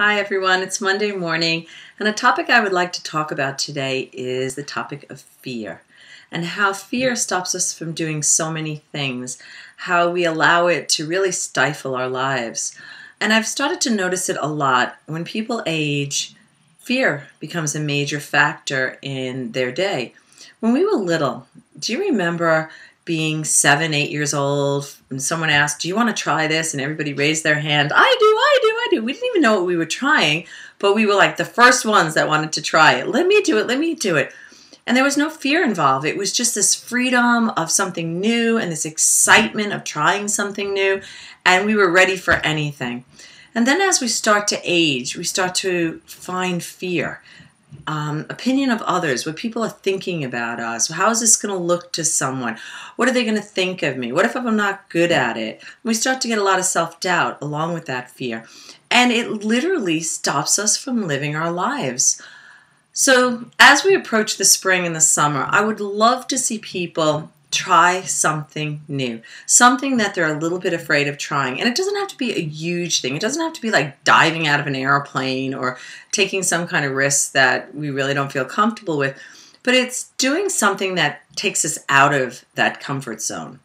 Hi everyone, it's Monday morning, and a topic I would like to talk about today is the topic of fear and how fear stops us from doing so many things, how we allow it to really stifle our lives. And I've started to notice it a lot. When people age, fear becomes a major factor in their day. When we were little, do you remember being 7, 8 years old, and someone asked, do you want to try this? And everybody raised their hand. I do. We didn't even know what we were trying, but we were like the first ones that wanted to try it. Let me do it. And there was no fear involved. It was just this freedom of something new and this excitement of trying something new, and we were ready for anything. And then as we start to age, we start to find fear. Opinion of others, what people are thinking about us. How is this going to look to someone? What are they going to think of me? What if I'm not good at it? We start to get a lot of self-doubt along with that fear. And it literally stops us from living our lives. So as we approach the spring and the summer, I would love to see people try something new, something that they're a little bit afraid of trying. And it doesn't have to be a huge thing. It doesn't have to be like diving out of an airplane or taking some kind of risk that we really don't feel comfortable with. But it's doing something that takes us out of that comfort zone.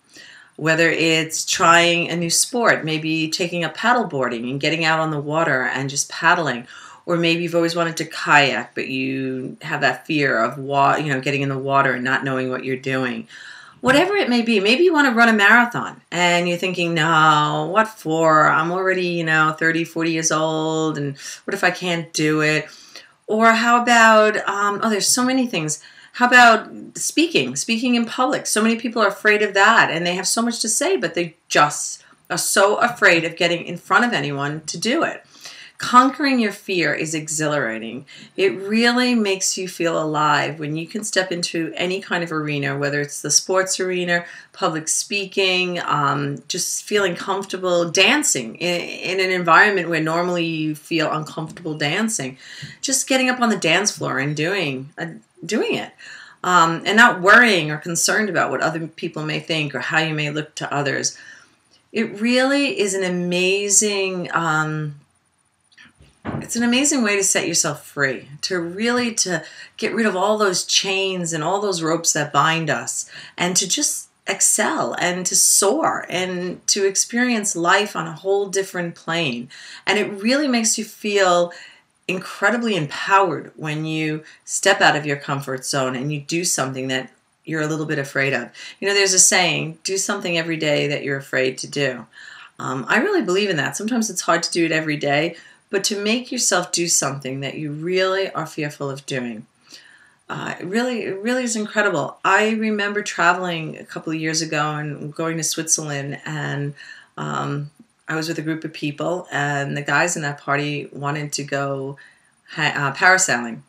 Whether it's trying a new sport, maybe taking up paddleboarding and getting out on the water and just paddling. Or maybe you've always wanted to kayak, but you have that fear of getting in the water and not knowing what you're doing. Whatever it may be, maybe you want to run a marathon and you're thinking, no, what for? I'm already, 30, 40 years old, and what if I can't do it? Or how about, there's so many things. How about speaking in public? So many people are afraid of that, and they have so much to say, but they just are so afraid of getting in front of anyone to do it. Conquering your fear is exhilarating. It really makes you feel alive when you can step into any kind of arena, whether it's the sports arena, public speaking, just feeling comfortable dancing in an environment where normally you feel uncomfortable dancing. Just getting up on the dance floor and doing it. And not worrying or concerned about what other people may think or how you may look to others. It really is an amazing it's an amazing way to set yourself free, to get rid of all those chains and all those ropes that bind us, and to just excel and to soar and to experience life on a whole different plane. And it really makes you feel incredibly empowered when you step out of your comfort zone and you do something that you're a little bit afraid of. There's a saying, do something every day that you're afraid to do. I really believe in that. Sometimes it's hard to do it every day, but to make yourself do something that you really are fearful of doing. It really is incredible. I remember traveling a couple of years ago and going to Switzerland, and I was with a group of people, and the guys in that party wanted to go parasailing.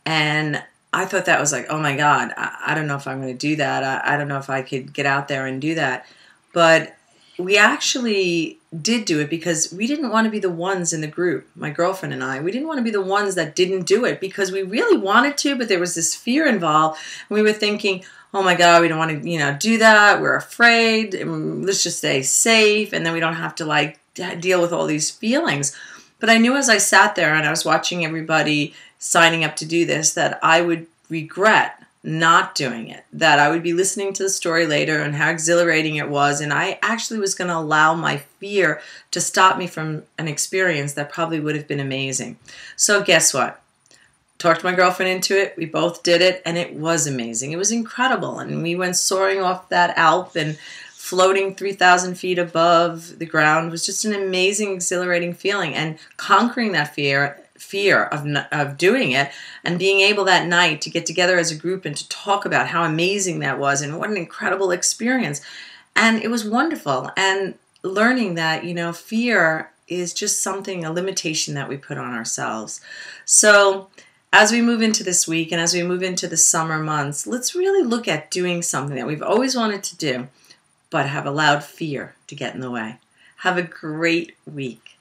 And I thought that was like, oh my God, I don't know if I'm going to do that. I don't know if I could get out there and do that. But we actually did do it because we didn't want to be the ones in the group, my girlfriend and I. We didn't want to be the ones that didn't do it because we really wanted to, but there was this fear involved. And we were thinking, oh my God, we don't want to, do that. We're afraid. Let's just stay safe, and then we don't have to deal with all these feelings. But I knew as I sat there and I was watching everybody signing up to do this that I would regret not doing it, that I would be listening to the story later and how exhilarating it was, and I actually was going to allow my fear to stop me from an experience that probably would have been amazing. So guess what? Talked my girlfriend into it. We both did it, and it was amazing. It was incredible, and we went soaring off that Alp and floating 3,000 feet above the ground. It was just an amazing, exhilarating feeling, and conquering that fear of doing it, and being able that night to get together as a group and to talk about how amazing that was and what an incredible experience. And it was wonderful. And learning that, fear is just a limitation that we put on ourselves. So as we move into this week and as we move into the summer months, let's really look at doing something that we've always wanted to do, but have allowed fear to get in the way. Have a great week.